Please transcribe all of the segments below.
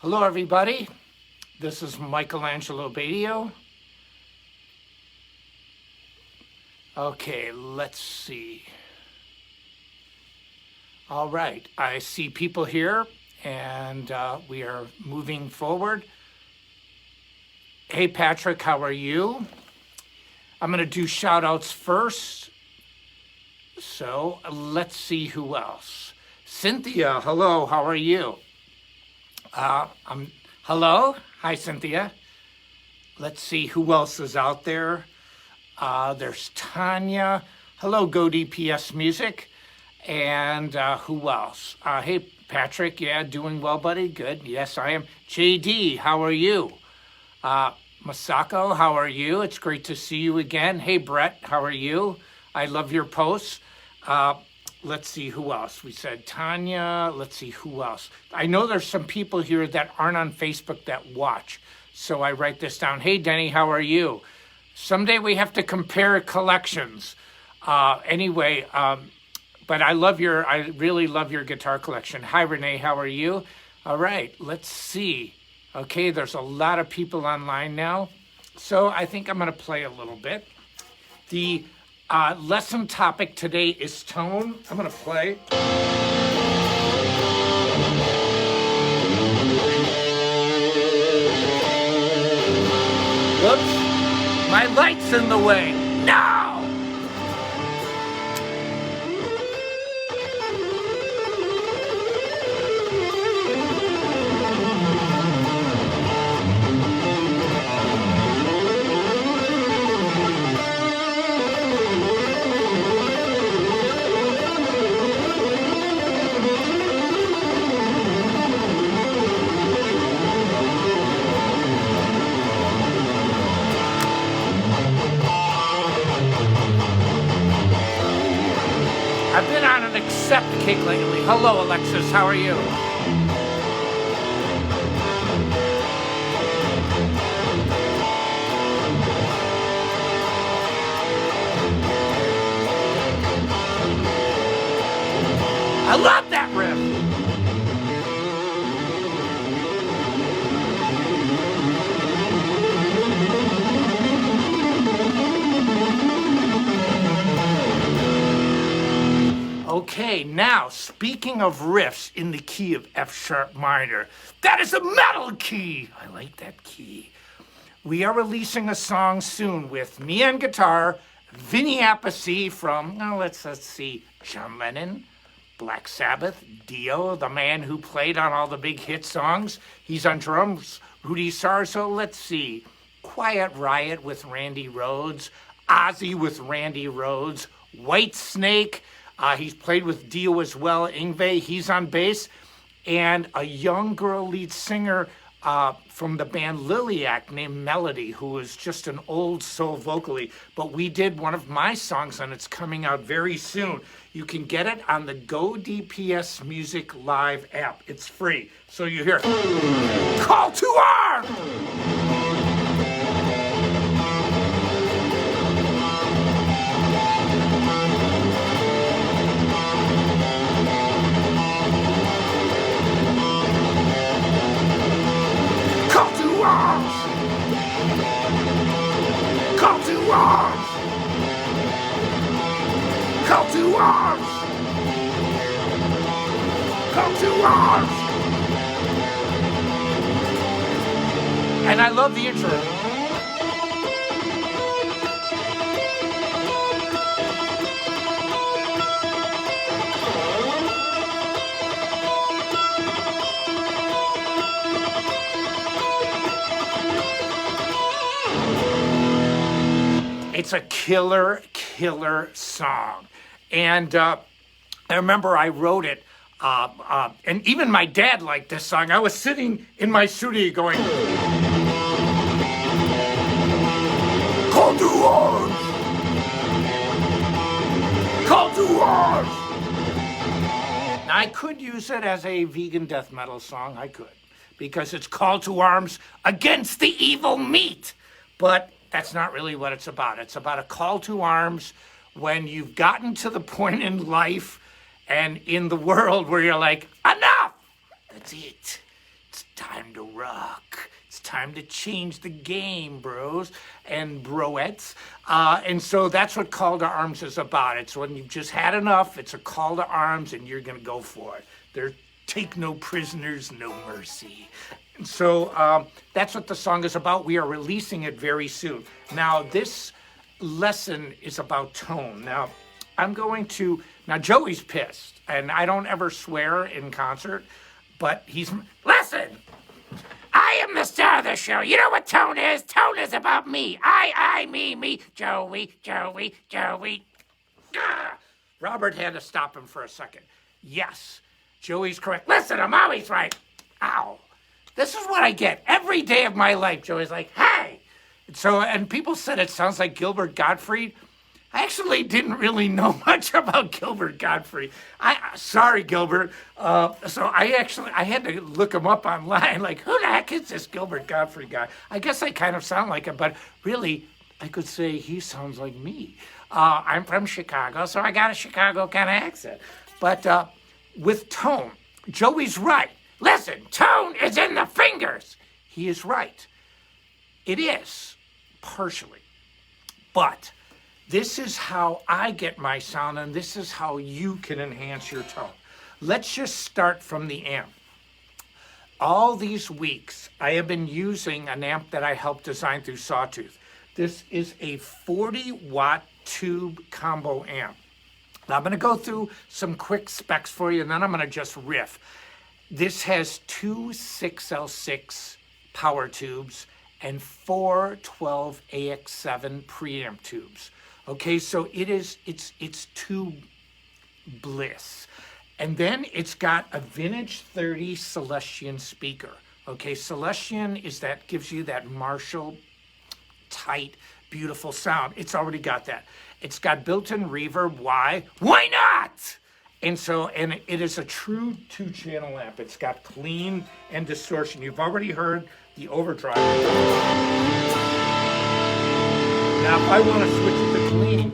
Hello, everybody. This is Angelo Batio. Okay, let's see. All right, I see people here, and we are moving forward. Hey, Patrick, how are you? I'm going to do shout-outs first. So let's see who else. Cynthia, hello, how are you? Hello, hi, Cynthia. Let's see who else is out there. There's Tanya. Hello, Go DPS Music. And who else? Hey, Patrick, yeah, doing well, buddy? Good, yes, I am. JD, how are you? Masako, how are you? It's great to see you again. Hey, Brett, how are you? I love your posts. Let's see who else. We said Tanya. Let's see who else. I know there's some people here that aren't on Facebook that watch. So I write this down. Hey, Denny, how are you? Someday we have to compare collections. Anyway, but I really love your guitar collection. Hi, Renee, how are you? All right, let's see. Okay, there's a lot of people online now. So I think I'm going to play a little bit. The lesson topic today is tone. I'm going to play. Whoops, my light's in the way. No! I've been on an accept kick lately. Hello, Alexis. How are you? I love that riff. Okay, now, speaking of riffs in the key of F sharp minor, that is a metal key. I like that key. We are releasing a song soon with me on guitar, Vinny Appice from, let's see, John Lennon, Black Sabbath, Dio, the man who played on all the big hit songs. He's on drums, Rudy Sarzo, let's see, Quiet Riot with Randy Rhoads, Ozzy with Randy Rhoads, White Snake. He's played with Dio as well. Yngwie, he's on bass. And a young girl lead singer from the band Lilac named Melody, who is just an old soul vocally. But we did one of my songs, and it's coming out very soon. You can get it on the Go DPS Music Live app. It's free. So you hear Call to Arms! Call to arms! Call to arms! Call to arms! Call to arms! And I love the intro. It's a killer song. And I remember I wrote it, and even my dad liked this song. I was sitting in my studio going, Call to arms! Call to arms! Now, I could use it as a vegan death metal song, I could, because it's Call to Arms against the evil meat. But that's not really what it's about. It's about a call to arms when you've gotten to the point in life and in the world where you're like, enough! That's it. It's time to rock. It's time to change the game, bros and broettes. And so that's what Call to Arms is about. It's when you've just had enough, it's a call to arms, and you're going to go for it. Take no prisoners, no mercy. And so that's what the song is about. We are releasing it very soon. Now, this lesson is about tone. Now, Joey's pissed, and I don't ever swear in concert, but listen! I am the star of the show. You know what tone is? Tone is about me. I, me, Joey. Ah! Robert had to stop him for a second. Yes, Joey's correct. Listen, I'm always right. Ow. This is what I get every day of my life. Joey's like, hey. And people said it sounds like Gilbert Gottfried. I actually didn't really know much about Gilbert Gottfried. Sorry, Gilbert. So I had to look him up online. Like, who the heck is this Gilbert Gottfried guy? I guess I kind of sound like him, but really, I could say he sounds like me. I'm from Chicago, so I got a Chicago kind of accent. But with tone, Joey's right. Listen, tone is in the fingers. He is right. It is, partially. But this is how I get my sound, and this is how you can enhance your tone. Let's just start from the amp. All these weeks, I have been using an amp that I helped design through Sawtooth. This is a 40-watt tube combo amp. Now, I'm going to go through some quick specs for you, and then I'm going to just riff. This has two 6L6 power tubes and four 12AX7 preamp tubes. Okay, so it's tube bliss. And then it's got a vintage 30 Celestion speaker. Okay, Celestion gives you that Marshall tight, beautiful sound. It's already got that. It's got built-in reverb. Why? Why not? And it is a true two-channel amp. It's got clean and distortion. You've already heard the overdrive. Now, if I want to switch it to clean,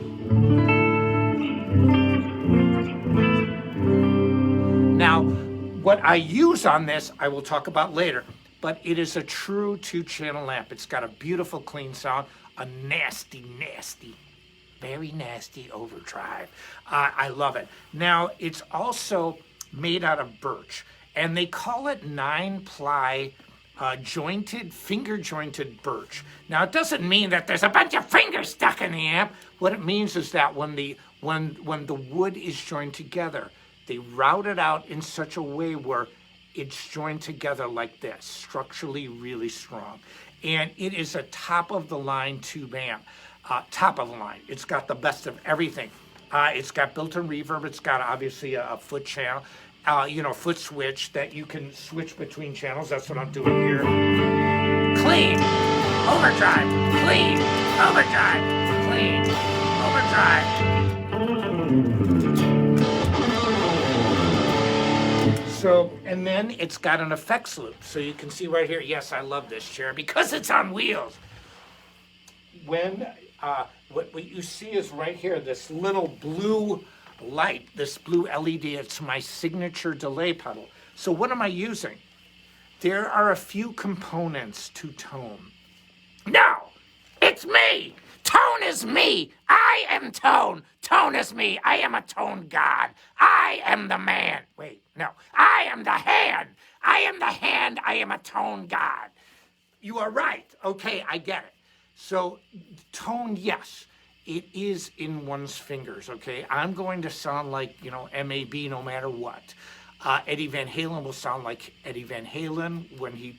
now, what I use on this, I will talk about later, but it is a true two-channel amp. It's got a beautiful, clean sound, a nasty, very nasty overdrive. I love it. Now, it's also made out of birch, and they call it 9-ply finger-jointed birch. Now, it doesn't mean that there's a bunch of fingers stuck in the amp. What it means is that when the wood is joined together, they route it out in such a way where it's joined together like this, structurally really strong. And it is a top-of-the-line tube amp. Top of the line. It's got the best of everything. It's got built-in reverb. It's got obviously a foot channel, foot switch that you can switch between channels. That's what I'm doing here. Clean, overdrive, clean, overdrive, clean, overdrive. So, and then it's got an effects loop. So you can see right here, yes, I love this chair because it's on wheels. What you see is right here, this little blue light, this blue LED. It's my signature delay pedal. So what am I using? There are a few components to tone. No, it's me. Tone is me. I am tone. Tone is me. I am a tone god. I am the man. Wait, no. I am the hand. I am the hand. I am a tone god. You are right. Okay, I get it. So tone, yes, it is in one's fingers, okay? I'm going to sound like, MAB no matter what. Eddie Van Halen will sound like Eddie Van Halen when he,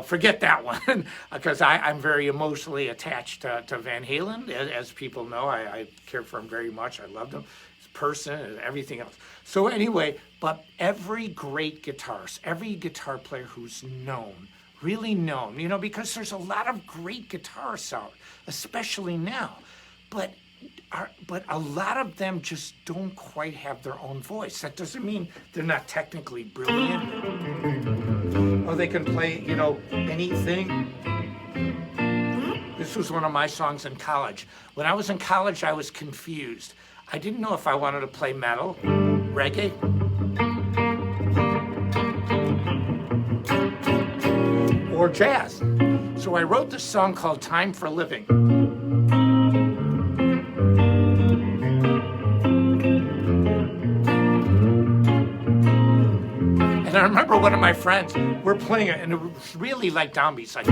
forget that one, because I'm very emotionally attached to Van Halen. As people know, I care for him very much. I loved him, his person, and everything else. So anyway, but every great guitarist, every guitar player who's known, really known, because there's a lot of great guitarists out, especially now, but a lot of them just don't quite have their own voice. That doesn't mean they're not technically brilliant, or they can play, anything. This was one of my songs in college. When I was in college, I was confused. I didn't know if I wanted to play metal, reggae, or jazz. So I wrote this song called Time for Living. And I remember one of my friends, we're playing it, and it was really like downbeats, like.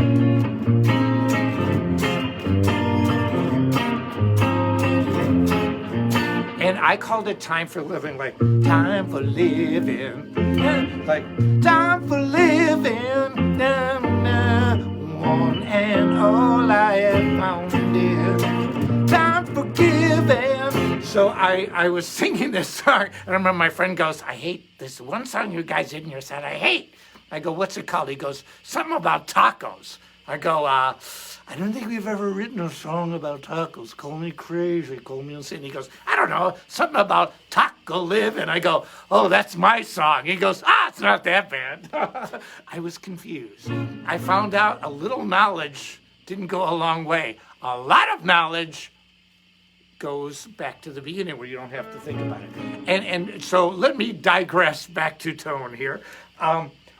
And I called it Time for Living, like, time for living, like, time for living, na, na, one and all I have found is time for giving. So I was singing this song, and I remember my friend goes, I hate this one song you guys did in your set, I hate. I go, what's it called? He goes, something about tacos. I go, I don't think we've ever written a song about tacos. Call me crazy, call me insane. He goes, I don't know, something about taco living. I go, oh, that's my song. He goes, it's not that bad. I was confused. I found out a little knowledge didn't go a long way. A lot of knowledge goes back to the beginning where you don't have to think about it. And so let me digress back to tone here.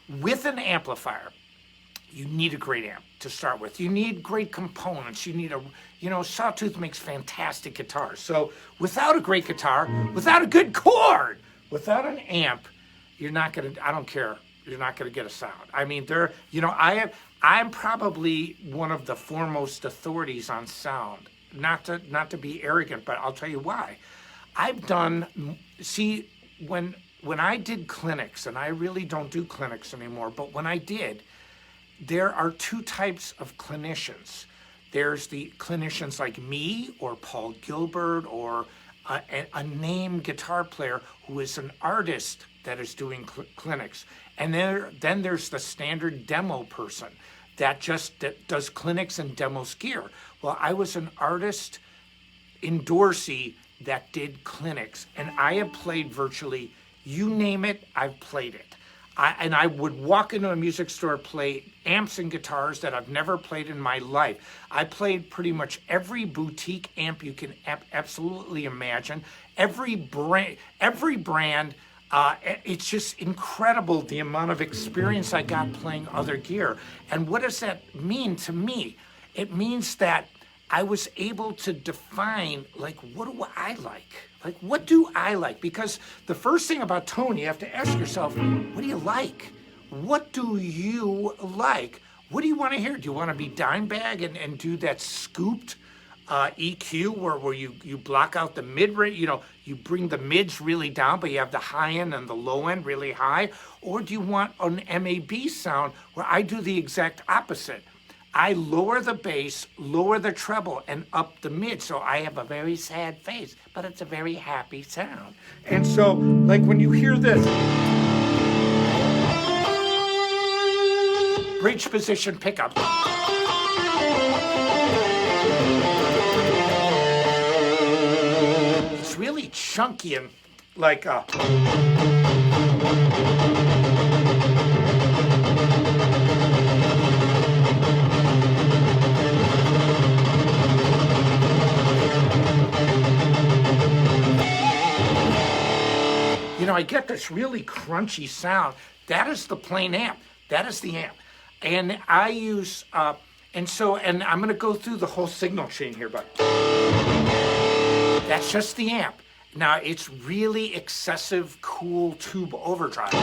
With an amplifier, you need a great amp to start with. You need great components. You need Sawtooth makes fantastic guitars. So without a great guitar, without a good chord, without an amp, you're not gonna, I don't care, you're not gonna get a sound. I mean, I'm probably one of the foremost authorities on sound. Not to be arrogant, but I'll tell you why. I've done, when I did clinics, and I really don't do clinics anymore, but when I did, there are two types of clinicians. There's the clinicians like me or Paul Gilbert or a named guitar player who is an artist that is doing clinics. And then there's the standard demo person that does clinics and demos gear. Well, I was an artist endorsee that did clinics, and I have played virtually, you name it, I've played it. And I would walk into a music store, play amps and guitars that I've never played in my life. I played pretty much every boutique amp you can absolutely imagine. Every brand, it's just incredible the amount of experience I got playing other gear. And what does that mean to me? It means that I was able to define, like, what do I like? Like, what do I like? Because the first thing about tone, you have to ask yourself, what do you like? What do you like? What do you want to hear? Do you want to be Dimebag and do that scooped EQ where you block out the mid-range, you bring the mids really down, but you have the high end and the low end really high? Or do you want an MAB sound where I do the exact opposite? I lower the bass, lower the treble, and up the mid. So I have a very sad face, but it's a very happy sound. And so, like when you hear this, bridge position pickup. It's really chunky and like I get this really crunchy sound. That is the plain amp. That is the amp. And I use, and I'm going to go through the whole signal chain here, but that's just the amp. Now, it's really excessive cool tube overdrive. If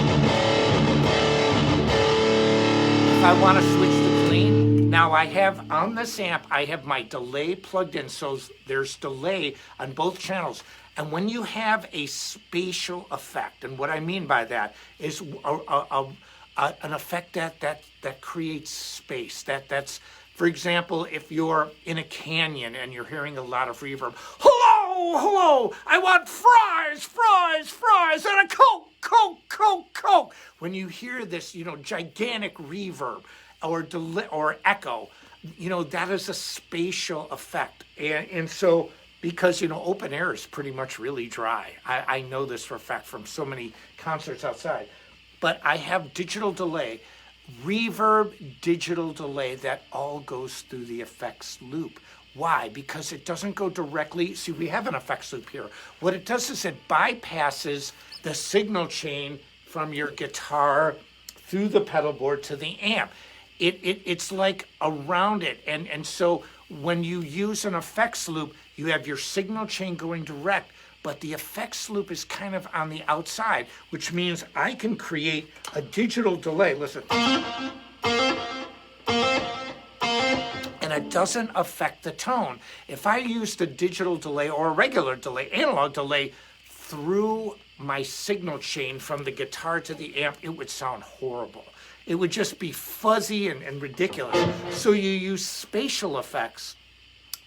I want to switch to clean, now I have on this amp, I have my delay plugged in, so there's delay on both channels. And when you have a spatial effect, and what I mean by that is an effect that creates space. That's, for example, if you're in a canyon and you're hearing a lot of reverb, hello, I want fries, and a Coke. When you hear this, gigantic reverb or delay or echo, that is a spatial effect. And so, because, open air is pretty much really dry. I know this for a fact from so many concerts outside. But I have digital delay, reverb digital delay that all goes through the effects loop. Why? Because it doesn't go directly. See, we have an effects loop here. What it does is it bypasses the signal chain from your guitar through the pedal board to the amp. it's like around it. And so when you use an effects loop, you have your signal chain going direct, but the effects loop is kind of on the outside, which means I can create a digital delay. Listen. And it doesn't affect the tone. If I used a digital delay or a regular delay, analog delay, through my signal chain from the guitar to the amp, it would sound horrible. It would just be fuzzy and ridiculous. So you use spatial effects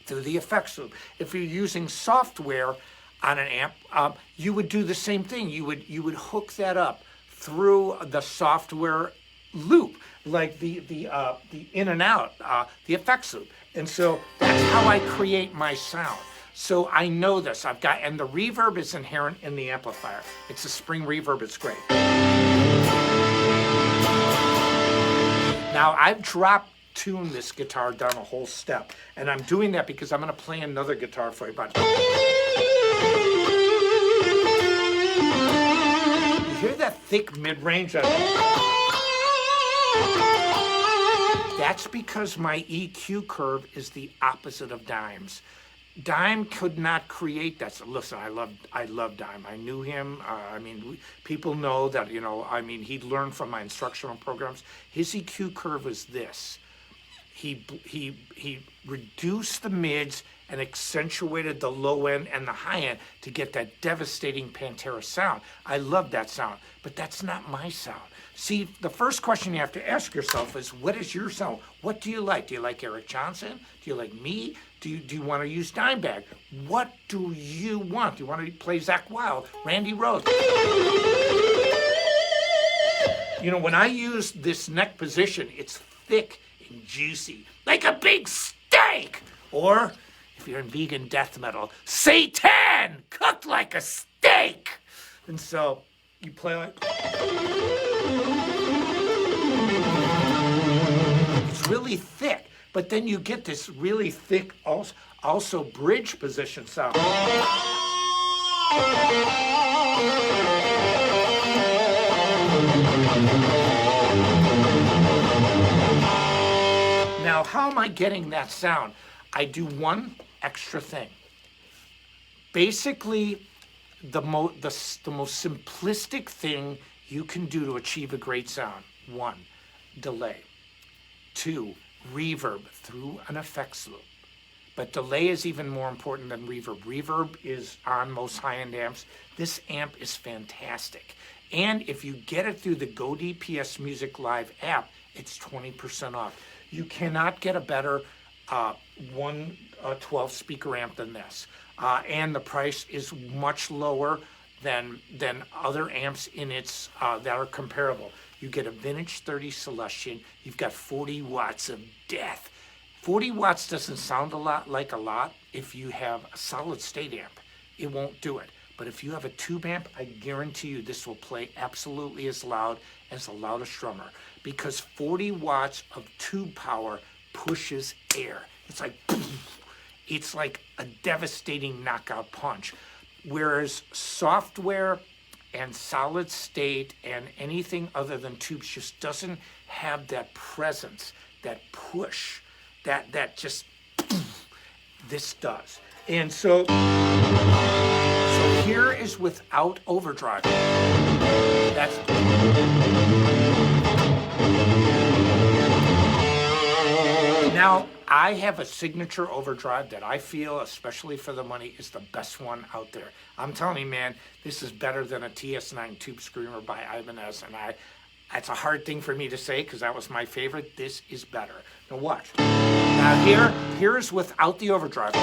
through the effects loop. If you're using software on an amp, you would do the same thing. You would hook that up through the software loop, like the in and out, the effects loop. And so that's how I create my sound. So I know this. And the reverb is inherent in the amplifier. It's a spring reverb. It's great. Now I've tuned this guitar down a whole step, and I'm doing that because I'm going to play another guitar for you. But you hear that thick mid-range? That's because my EQ curve is the opposite of Dime's. Dime could not create that. So listen, I love Dime. I knew him. People know that, he learned from my instructional programs. His EQ curve is this. He reduced the mids and accentuated the low end and the high end to get that devastating Pantera sound. I love that sound, but that's not my sound. See, the first question you have to ask yourself is, what is your sound? What do you like? Do you like Eric Johnson? Do you like me? Do you want to use Dimebag? What do you want? Do you want to play Zakk Wylde, Randy Rhoads? When I use this neck position, it's thick and juicy, like a big steak. Or, if you're in vegan death metal, Satan, cooked like a steak. And so, you play like... It's really thick. But then you get this really thick, also bridge position sound. Now, how am I getting that sound? I do one extra thing. Basically, the most simplistic thing you can do to achieve a great sound. 1, delay. 2, reverb through an effects loop. But delay is even more important than reverb. Reverb is on most high-end amps. This amp is fantastic. And if you get it through the Go DPS Music Live app, it's 20% off. You cannot get a better 12 speaker amp than this. And the price is much lower than other amps in its that are comparable. You get a vintage 30 Celestion. You've got 40 watts of death. 40 watts doesn't sound a lot if you have a solid state amp. It won't do it. But if you have a tube amp, I guarantee you this will play absolutely as loud as the loudest drummer, because 40 watts of tube power pushes air. It's like a devastating knockout punch. Whereas software and solid state and anything other than tubes just doesn't have that presence, that push, that just this does. And so here is without overdrive. Now, I have a signature overdrive that I feel, especially for the money, is the best one out there. I'm telling you, man, this is better than a TS9 Tube Screamer by Ibanez, and that's a hard thing for me to say because that was my favorite. This is better. Now watch. Now here's without the overdrive.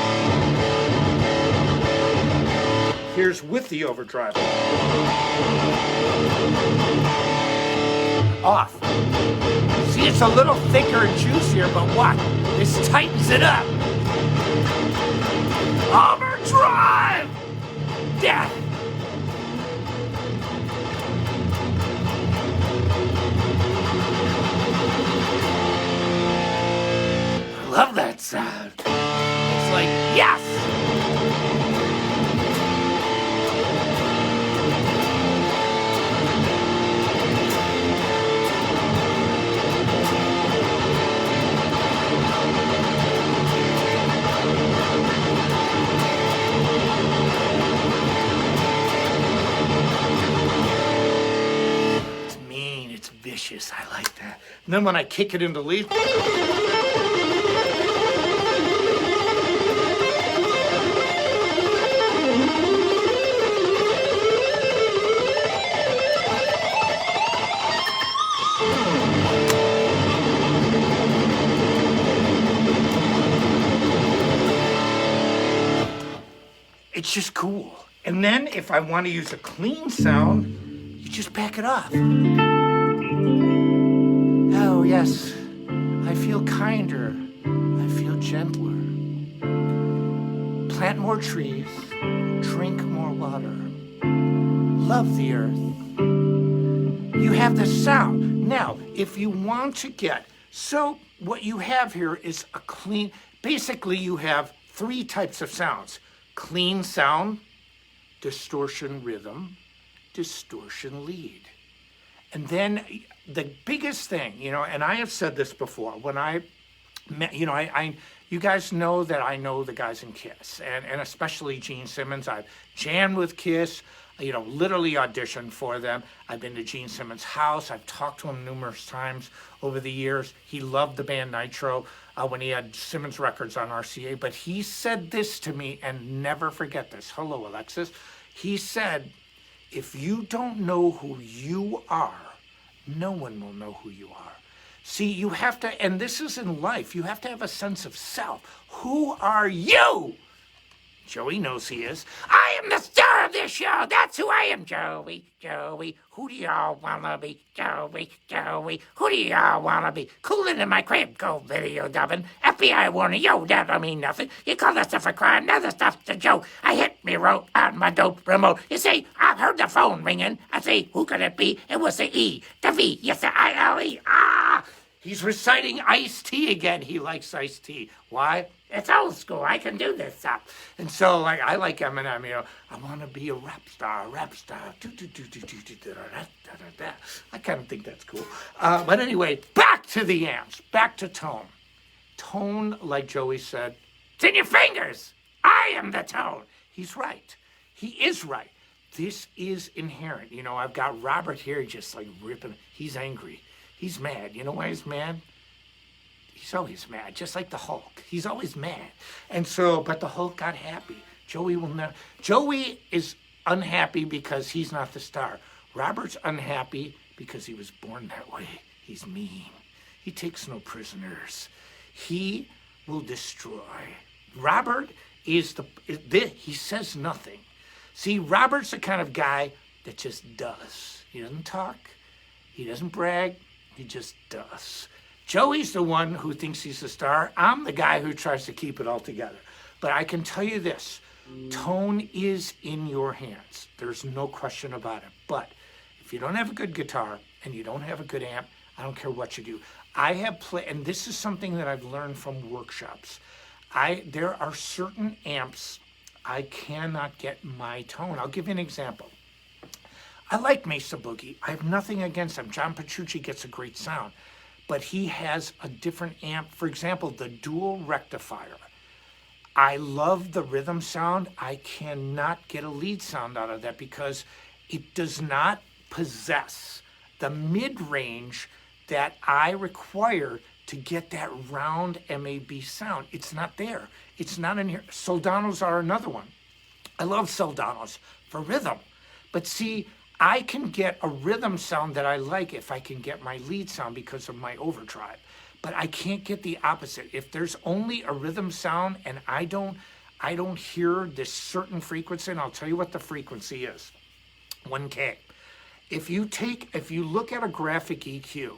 Here's with the overdrive. Off. See, it's a little thicker and juicier, but what? This tightens it up. Overdrive! Death! I love that sound. It's like, yes! vicious. I like that. And then when I kick it into lead, it's just cool. And then if I want to use a clean sound, you just back it off. Oh, yes, I feel kinder. I feel gentler. Plant more trees. Drink more water. Love the earth. You have the sound. Now, if you want to get, so what you have here is a clean, basically you have 3 types of sounds. Clean sound, distortion rhythm, distortion lead. And then the biggest thing, you know, and I have said this before, when I met, you know, you guys know that I know the guys in KISS, and especially Gene Simmons. I've jammed with KISS, you know, literally auditioned for them. I've been to Gene Simmons' house. I've talked to him numerous times over the years. He loved the band Nitro when he had Simmons records on RCA, but he said this to me, and never forget this. Hello, Alexis. He said, if you don't know who you are, no one will know who you are. See, you have to, and this is in life, you have to have a sense of self. Who are you? Joey knows he is. I am the star of this show. That's who I am, Joey. Joey, who do y'all wanna be? Joey, Joey, who do y'all wanna be? Coolin' in my crib, go video dubbing. FBI warning, yo, that don't mean nothing. You call that stuff a crime, now the stuff's a joke. I hit me rope on my dope remote. You see, I heard the phone ringing. I say, who could it be? It was the E, the V, yes, the I-L-E. Ah! He's reciting Ice-T again. He likes Ice-T. Why? It's old school. I can do this stuff. And so, like, I like Eminem, you know. I want to be a rap star. I kind of think that's cool. But anyway, back to the amps. Back to tone. Tone, like Joey said, it's in your fingers. I am the tone. He's right. He is right. This is inherent. You know, I've got Robert here just like ripping. He's angry. He's mad. You know why he's mad? He's always mad, just like the Hulk. He's always mad. And so, but the Hulk got happy. Joey will never. Joey is unhappy because he's not the star. Robert's unhappy because he was born that way. He's mean. He takes no prisoners. He will destroy. Robert is he says nothing. See, Robert's the kind of guy that just does. He doesn't talk. He doesn't brag. He just does. Joey's the one who thinks he's the star. I'm the guy who tries to keep it all together. But I can tell you this, tone is in your hands. There's no question about it. But if you don't have a good guitar and you don't have a good amp, I don't care what you do. I have played, and this is something that I've learned from workshops. There are certain amps I cannot get my tone. I'll give you an example. I like Mesa Boogie. I have nothing against him. John Petrucci gets a great sound. But he has a different amp. For example, the dual rectifier. I love the rhythm sound. I cannot get a lead sound out of that because it does not possess the mid-range that I require to get that round MAB sound. It's not there. It's not in here. Soldanos are another one. I love Soldanos for rhythm. But see, I can get a rhythm sound that I like if I can get my lead sound because of my overdrive. But I can't get the opposite. If there's only a rhythm sound and I don't hear this certain frequency, and I'll tell you what the frequency is, 1K. If you look at a graphic EQ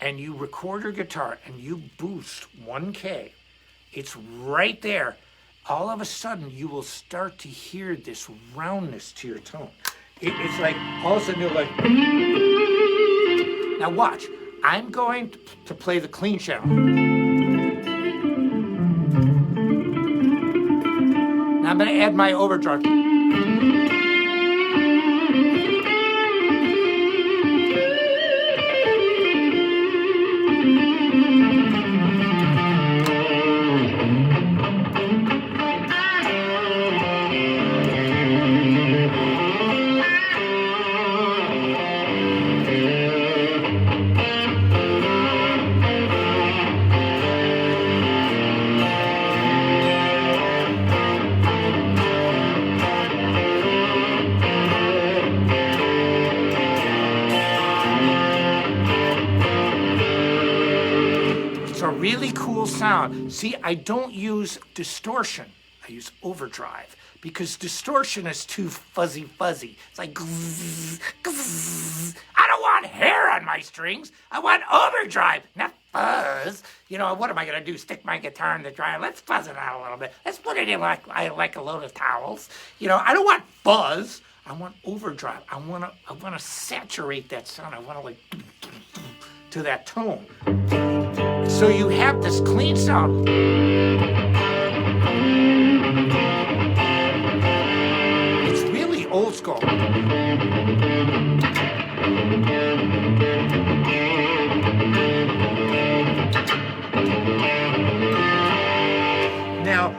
and you record your guitar and you boost 1K, it's right there. All of a sudden, you will start to hear this roundness to your tone. It's like, all of a sudden you're like, now watch, I'm going to play the clean channel. Now I'm going to add my overdrive. really cool sound. See, I don't use distortion. I use overdrive because distortion is too fuzzy. It's like, I don't want hair on my strings. I want overdrive, not fuzz. You know, what am I going to do? Stick my guitar in the dryer? Let's fuzz it out a little bit. Let's put it in like a load of towels. You know, I don't want fuzz. I want overdrive. I want to saturate that sound. I want to like to that tone. So you have this clean sound. It's really old school. Now,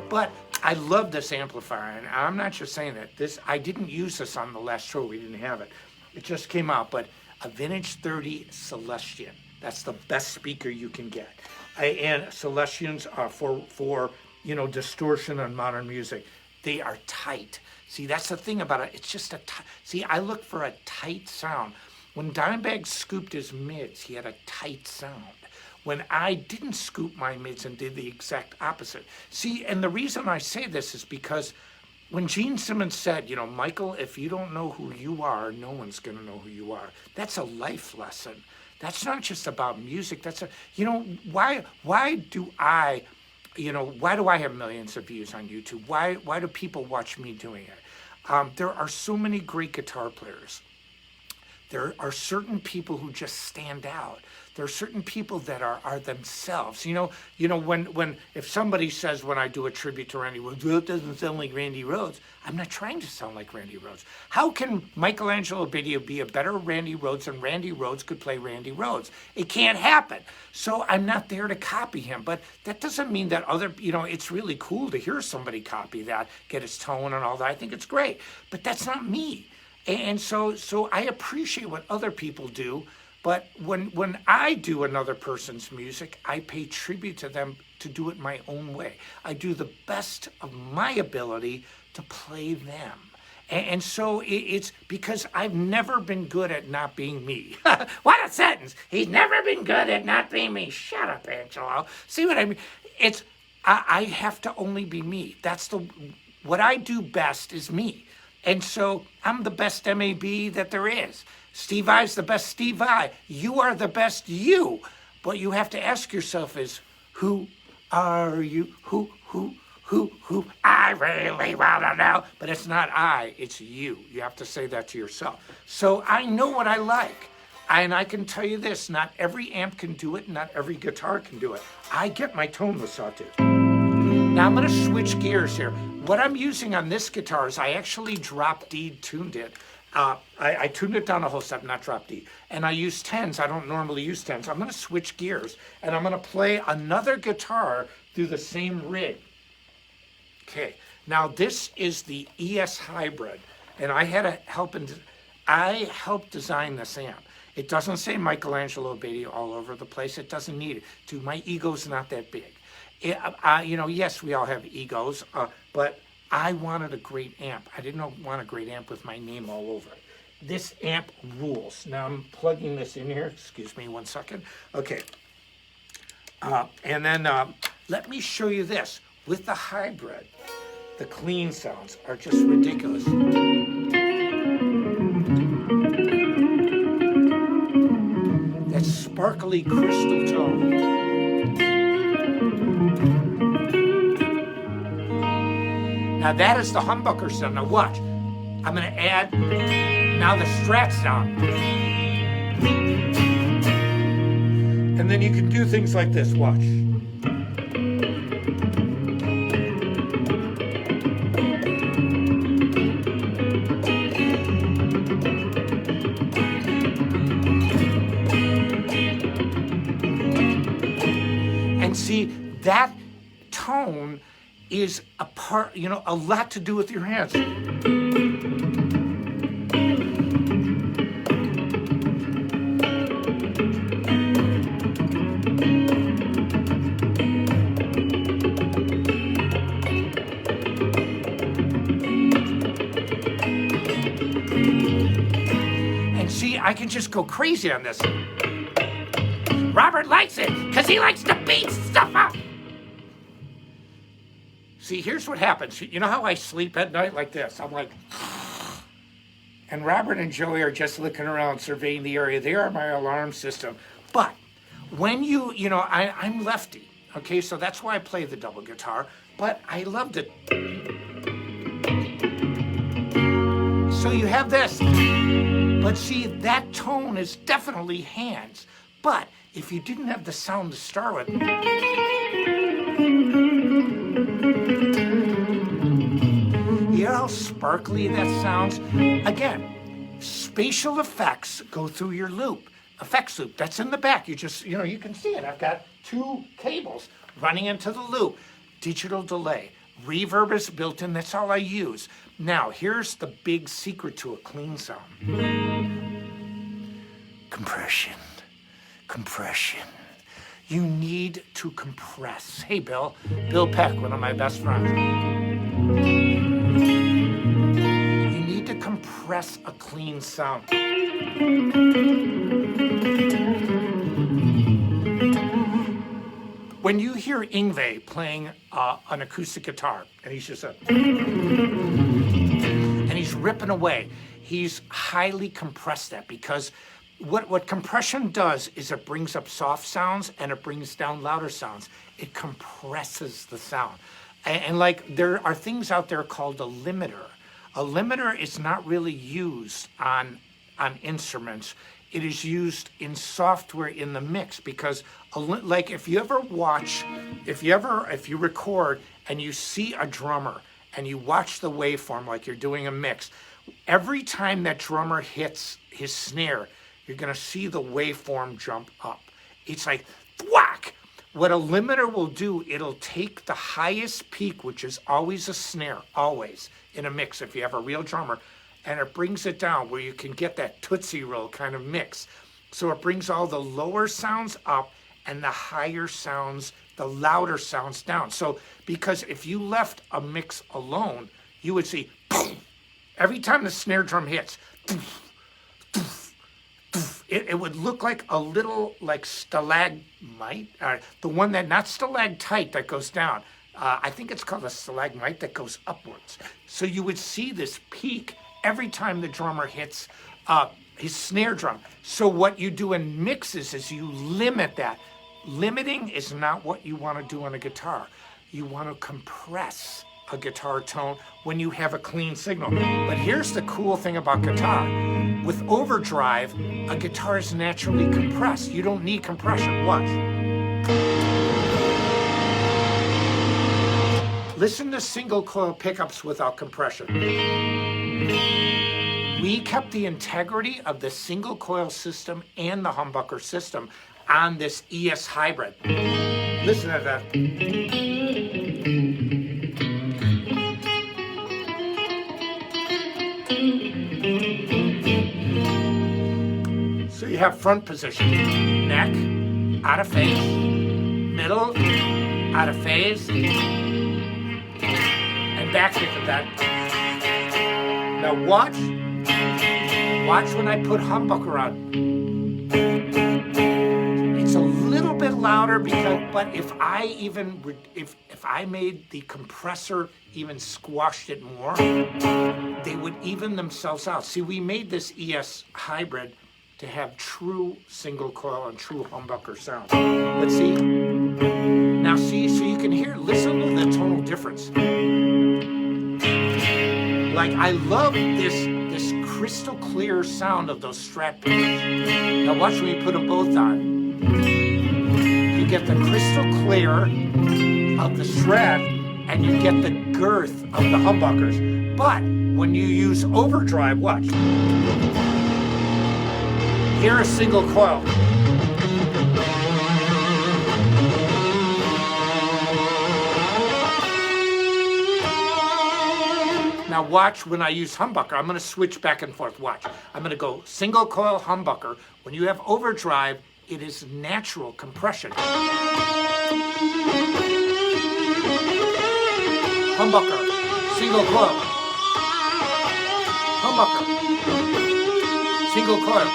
but I love this amplifier, and I'm not just saying that. I didn't use this on the last show. We didn't have it. It just came out, but a vintage 30 Celestion. That's the best speaker you can get. And Celestions are for distortion on modern music. They are tight. See, that's the thing about it. It's just see, I look for a tight sound. When Dimebag scooped his mids, he had a tight sound. When I didn't scoop my mids and did the exact opposite. See, and the reason I say this is because when Gene Simmons said, Michael, if you don't know who you are, no one's going to know who you are. That's a life lesson. That's not just about music. That's why do I have millions of views on YouTube? Why do people watch me doing it? There are so many great guitar players. There are certain people who just stand out. There are certain people that are themselves. When if somebody says when I do a tribute to Randy Rhoads, well, it doesn't sound like Randy Rhoads. I'm not trying to sound like Randy Rhoads. How can Angelo Batio be a better Randy Rhoads than Randy Rhoads could play Randy Rhoads? It can't happen. So I'm not there to copy him. But that doesn't mean that it's really cool to hear somebody copy that, get his tone and all that. I think it's great. But that's not me. And so I appreciate what other people do, but when I do another person's music, I pay tribute to them to do it my own way. I do the best of my ability to play them. And so it's because I've never been good at not being me. What a sentence! He's never been good at not being me. Shut up, Angelo. See what I mean? I have to only be me. What I do best is me. And so I'm the best MAB that there is. Steve Vai's the best Steve Vai. You are the best you. What you have to ask yourself is, who are you? Who? I really want to know. But it's not I, it's you. You have to say that to yourself. So I know what I like. And I can tell you this, not every amp can do it, not every guitar can do it. I get my tone with Sawtooth. Now I'm going to switch gears here. What I'm using on this guitar is I actually drop D tuned it. I tuned it down a whole step, not drop D. And I use 10s. I don't normally use 10s. I'm going to switch gears and I'm going to play another guitar through the same rig. Okay. Now this is the ES Hybrid, and I helped design this amp. It doesn't say Angelo Batio all over the place. It doesn't need it. My ego's not that big. Yes, we all have egos, but I wanted a great amp. I didn't want a great amp with my name all over it. This amp rules. Now I'm plugging this in here. Excuse me 1 second. Okay. And then let me show you this. With the hybrid, the clean sounds are just ridiculous. That sparkly crystal tone. Now that is the humbucker sound. Now watch. I'm going to add now the Strat sound. And then you can do things like this. Watch. And see, that tone is a lot to do with your hands. And see, I can just go crazy on this. Robert likes it because he likes to beat stuff up. See, here's what happens. You know how I sleep at night like this? I'm like, and Robert and Joey are just looking around, surveying the area. They are my alarm system. But when I'm lefty, okay, so that's why I play the double guitar, but I love to. So you have this. But see, that tone is definitely hands. But if you didn't have the sound to start with, you know how sparkly that sounds? Again, spatial effects go through your loop, effects loop. That's in the back. You can see it. I've got 2 cables running into the loop. Digital delay. Reverb is built in. That's all I use. Now, here's the big secret to a clean sound. Compression. Compression. You need to compress. Hey, Bill. Bill Peck, one of my best friends. You need to compress a clean sound. When you hear Yngwie playing an acoustic guitar, and he's just and he's ripping away, he's highly compressed that, because what compression does is it brings up soft sounds and it brings down louder sounds. It compresses the sound. And like, there are things out there called a limiter. A limiter is not really used on instruments. It is used in software in the mix, because like if you record and you see a drummer and you watch the waveform like you're doing a mix, every time that drummer hits his snare, you're gonna see the waveform jump up. It's like whack. What a limiter will do, it'll take the highest peak, which is always a snare, always in a mix if you have a real drummer, and it brings it down where you can get that Tootsie Roll kind of mix. So it brings all the lower sounds up and the higher sounds, the louder sounds down. So, because if you left a mix alone, you would see every time the snare drum hits, it would look like a little like stalagmite, the one that, not stalactite that goes down. I think it's called a stalagmite that goes upwards. So you would see this peak every time the drummer hits his snare drum. So what you do in mixes is you limit that. Limiting is not what you want to do on a guitar. You want to compress a guitar tone when you have a clean signal. But here's the cool thing about guitar. With overdrive, a guitar is naturally compressed. You don't need compression. Watch. Listen to single coil pickups without compression. We kept the integrity of the single coil system and the humbucker system on this ES hybrid. Listen to that. So you have front position, neck, out of phase, middle, out of phase, and back kick of that. Now watch when I put humbucker on. It's a little bit louder but if I made the compressor even squashed it more, they would even themselves out. See, we made this ES hybrid to have true single coil and true humbucker sound. Let's see. Now see, so you can hear, listen to the tonal difference. Like, I love this crystal clear sound of those Strat pickups. Now watch when you put them both on. You get the crystal clear of the Strat and you get the girth of the humbuckers. But when you use overdrive, watch. Hear a single coil. Now watch when I use humbucker. I'm going to switch back and forth. Watch. I'm going to go single coil humbucker. When you have overdrive, it is natural compression. Humbucker, single coil. Humbucker, single coil.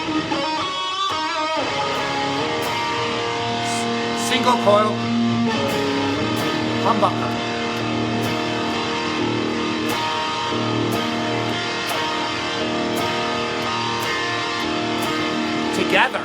single coil humbucker. Together.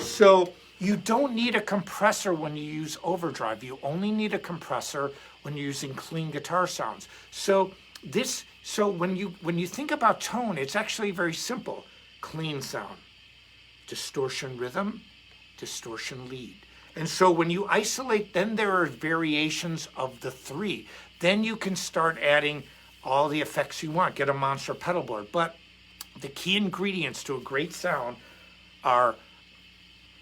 So you don't need a compressor when you use overdrive. You only need a compressor when you're using clean guitar sounds. So when you think about tone, it's actually very simple. Clean sound, distortion rhythm, distortion lead. And so when you isolate, then there are variations of the three. Then you can start adding all the effects you want, get a monster pedal board. But the key ingredients to a great sound are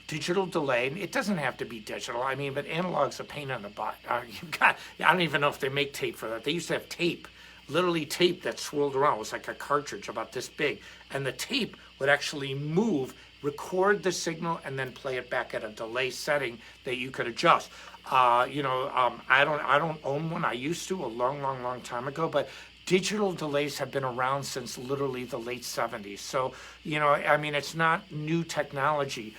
digital delay. It doesn't have to be digital, I mean, but analog's a pain in the butt. I don't even know if they make tape for that. They used to have tape, literally tape that swirled around. It was like a cartridge about this big. And the tape would actually move, record the signal, and then play it back at a delay setting that you could adjust. I don't own one. I used to a long time ago, but digital delays have been around since literally the late 70s. So, I mean, it's not new technology.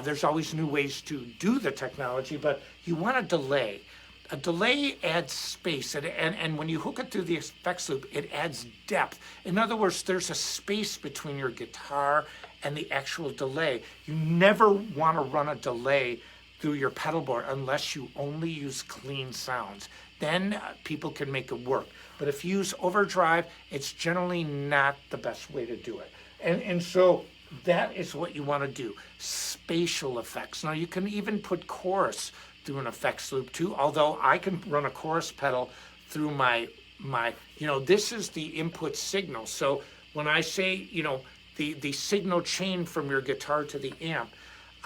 There's always new ways to do the technology, but you want a delay. A delay adds space, and when you hook it through the effects loop, it adds depth. In other words, there's a space between your guitar and the actual delay. You never want to run a delay through your pedal board unless you only use clean sounds. Then people can make it work. But if you use overdrive, it's generally not the best way to do it. And so that is what you want to do. Spatial effects. Now you can even put chorus through an effects loop too, although I can run a chorus pedal through my this is the input signal. So when I say, the signal chain from your guitar to the amp,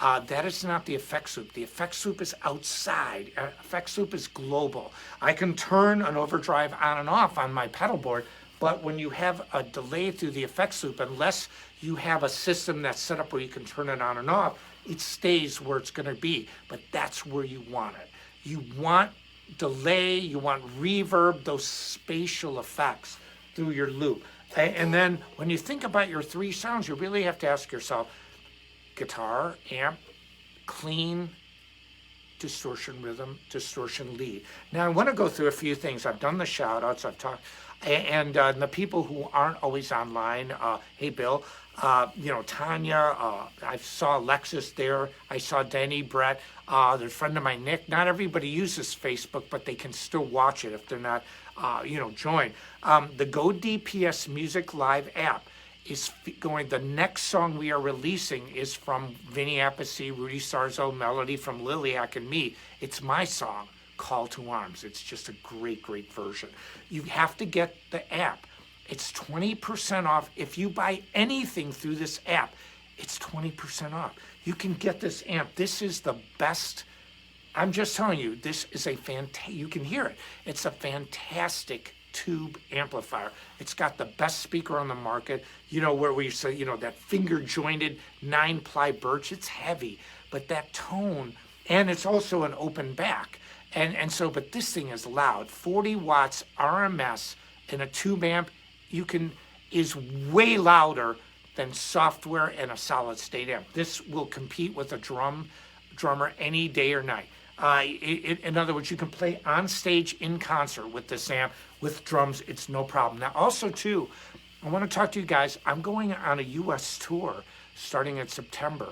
that is not the effects loop. The effects loop is outside. Effects loop is global. I can turn an overdrive on and off on my pedal board, but when you have a delay through the effects loop, unless you have a system that's set up where you can turn it on and off, it stays where it's going to be. But that's where you want it. You want delay, you want reverb, those spatial effects through your loop. And then when you think about your three sounds, you really have to ask yourself, guitar, amp, clean, distortion rhythm, distortion lead. Now I want to go through a few things. I've done the shout outs, I've talked, and the people who aren't always online, hey Bill, Tanya, I saw Alexis there, I saw Denny, Brett, there's a friend of mine, Nick. Not everybody uses Facebook, but they can still watch it if they're not, joined. The Go DPS Music Live app is going, the next song we are releasing is from Vinny Appice, Rudy Sarzo, Melody from Liliac and me. It's my song, Call to Arms. It's just a great version. You have to get the app. It's 20% off. If you buy anything through this app, it's 20% off. You can get this amp. This is the best. I'm just telling you, this is a fantastic, you can hear it. It's a fantastic tube amplifier. It's got the best speaker on the market, where we say, that finger jointed 9-ply birch. It's heavy, but that tone, and it's also an open back. But this thing is loud. 40 watts RMS in a tube amp, is way louder than software and a solid state amp. This will compete with a drummer any day or night. In other words, you can play on stage in concert with this amp, with drums, it's no problem. Now also too, I want to talk to you guys, I'm going on a US tour starting in September.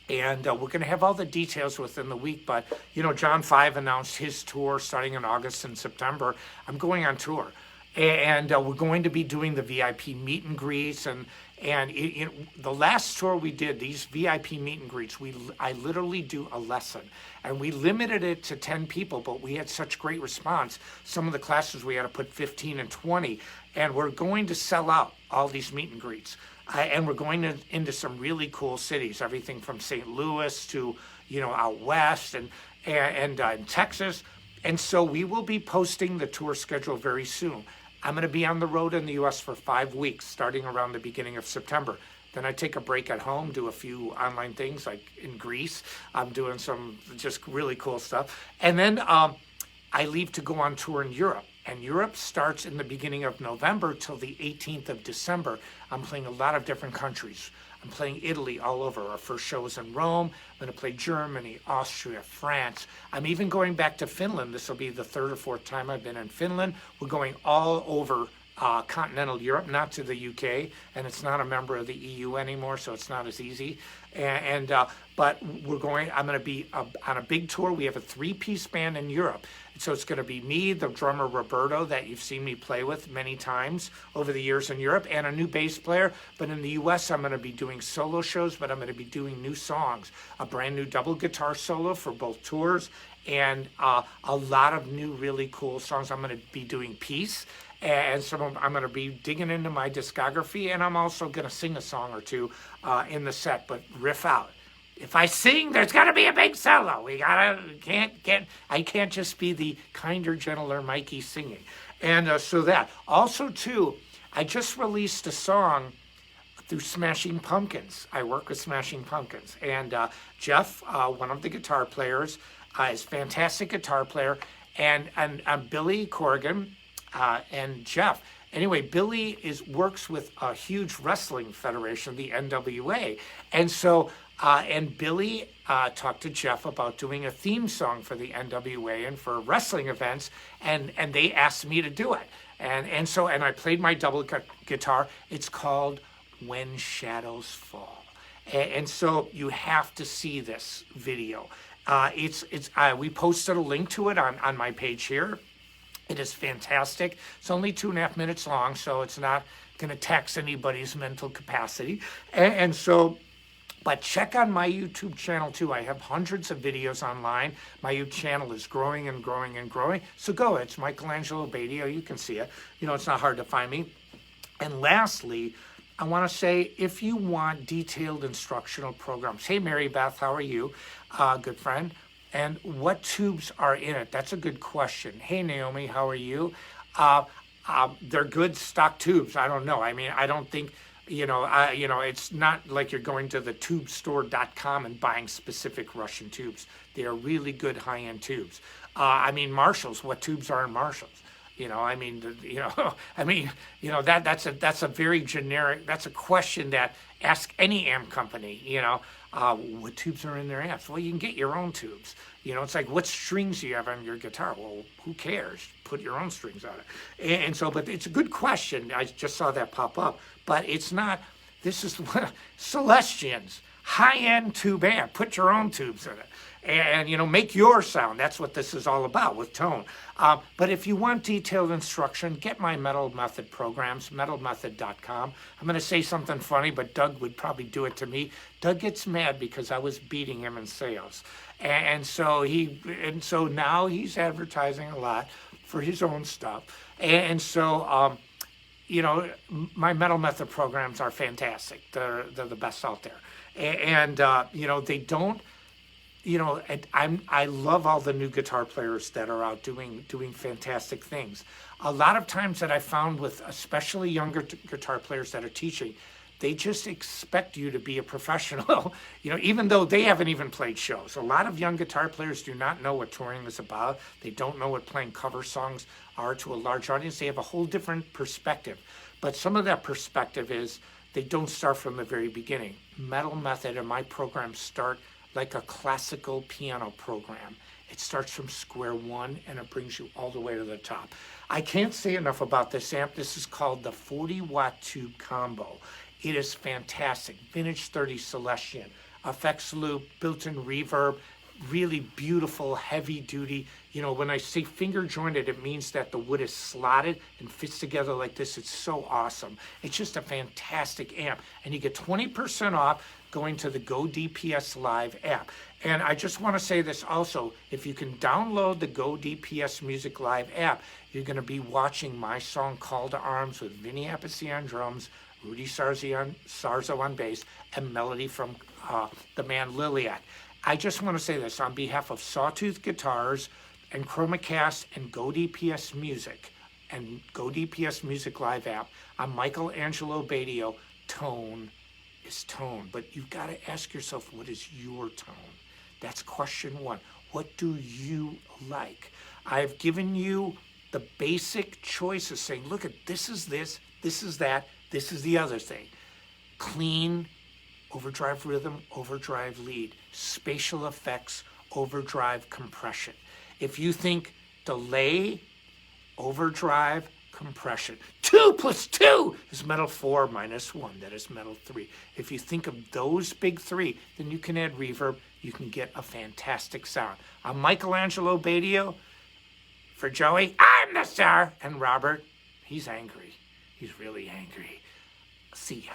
And we're going to have all the details within the week, but John 5 announced his tour starting in August and September. I'm going on tour. And we're going to be doing the VIP meet and greets, and the last tour we did, these VIP meet and greets, I literally do a lesson, and we limited it to 10 people, but we had such great response. Some of the classes we had to put 15 and 20, and we're going to sell out all these meet and greets, and we're going into some really cool cities, everything from St. Louis to out west and in Texas, and so we will be posting the tour schedule very soon. I'm going to be on the road in the U.S. for 5 weeks, starting around the beginning of September. Then I take a break at home, do a few online things, like in Greece. I'm doing some just really cool stuff. And then I leave to go on tour in Europe. And Europe starts in the beginning of November till the 18th of December. I'm playing a lot of different countries. I'm playing Italy all over. Our first show was in Rome. I'm going to play Germany, Austria, France. I'm even going back to Finland. This will be the third or fourth time I've been in Finland. We're going all over continental Europe, not to the UK, and it's not a member of the EU anymore, so it's not as easy. But we're going. I'm going to be on a big tour. We have a three-piece band in Europe, so it's going to be me, the drummer Roberto, that you've seen me play with many times over the years in Europe, and a new bass player. But in the US, I'm going to be doing solo shows, but I'm going to be doing new songs, a brand new double guitar solo for both tours, and a lot of new really cool songs. I'm going to be doing Peace. And so I'm going to be digging into my discography, and I'm also going to sing a song or two in the set, but riff out. If I sing, there's got to be a big solo. I can't just be the kinder, gentler Mikey singing. And so that. Also, too, I just released a song through Smashing Pumpkins. I work with Smashing Pumpkins. And Jeff, one of the guitar players, is a fantastic guitar player. And Billy Corrigan, and Jeff. Anyway, Billy works with a huge wrestling federation, the NWA. And so, and Billy talked to Jeff about doing a theme song for the NWA and for wrestling events, and they asked me to do it. And so I played my double guitar. It's called When Shadows Fall. And so you have to see this video. We posted a link to it on my page here. It is fantastic. It's only 2.5 minutes long, so it's not going to tax anybody's mental capacity. And so, but check on my YouTube channel too. I have hundreds of videos online. My YouTube channel is growing and growing and growing. So go, it's Angelo Batio. You can see it. You know, it's not hard to find me. And lastly, I want to say, if you want detailed instructional programs, hey, Mary Beth, how are you? Good friend. And what tubes are in it? That's a good question. Hey, Naomi, how are you? They're good stock tubes. I don't know. I mean, I don't think, it's not like you're going to the tubestore.com and buying specific Russian tubes. They are really good high-end tubes. Marshalls, what tubes are in Marshalls? That's a very generic, that's a question that ask any amp company, what tubes are in their amps? Well, you can get your own tubes. It's like, what strings do you have on your guitar? Well, who cares? Put your own strings on it. And so, but it's a good question. I just saw that pop up, but it's not, this is Celestians, high-end tube amp. Put your own tubes in it. And, make your sound. That's what this is all about with tone. But if you want detailed instruction, get my Metal Method programs, metalmethod.com. I'm going to say something funny, but Doug would probably do it to me. Doug gets mad because I was beating him in sales. And so now he's advertising a lot for his own stuff. And so, my Metal Method programs are fantastic. They're the best out there. And they don't, I love all the new guitar players that are out doing fantastic things. A lot of times that I found with especially younger guitar players that are teaching, they just expect you to be a professional, even though they haven't even played shows. A lot of young guitar players do not know what touring is about. They don't know what playing cover songs are to a large audience. They have a whole different perspective. But some of that perspective is they don't start from the very beginning. Metal Method and my programs start like a classical piano program. It starts from square one and it brings you all the way to the top. I can't say enough about this amp. This is called the 40-watt tube combo. It is fantastic. Vintage 30 Celestian, effects loop, built-in reverb, really beautiful, heavy duty. When I say finger jointed, it means that the wood is slotted and fits together like this. It's so awesome. It's just a fantastic amp. And you get 20% off going to the Go DPS Live app. And I just want to say this also, if you can download the Go DPS Music Live app, you're going to be watching my song Call to Arms with Vinny Appice on drums, Rudy Sarzo on bass, and melody from the man Liliat. I just want to say this on behalf of Sawtooth Guitars and ChromaCast and Go DPS Music and Go DPS Music Live app. I'm Angelo Batio. Tone is tone, but you've got to ask yourself, what is your tone? That's question one. What do you like? I've given you the basic choice is saying, look at this is that, this is the other thing. Clean, overdrive rhythm, overdrive lead, spatial effects, overdrive compression. If you think delay, overdrive, compression. 2 plus 2 is metal 4 minus 1. That is metal 3. If you think of those big three, then you can add reverb. You can get a fantastic sound. I'm Angelo Batio. For Joey, I'm the star. And Robert, he's angry. He's really angry. See ya.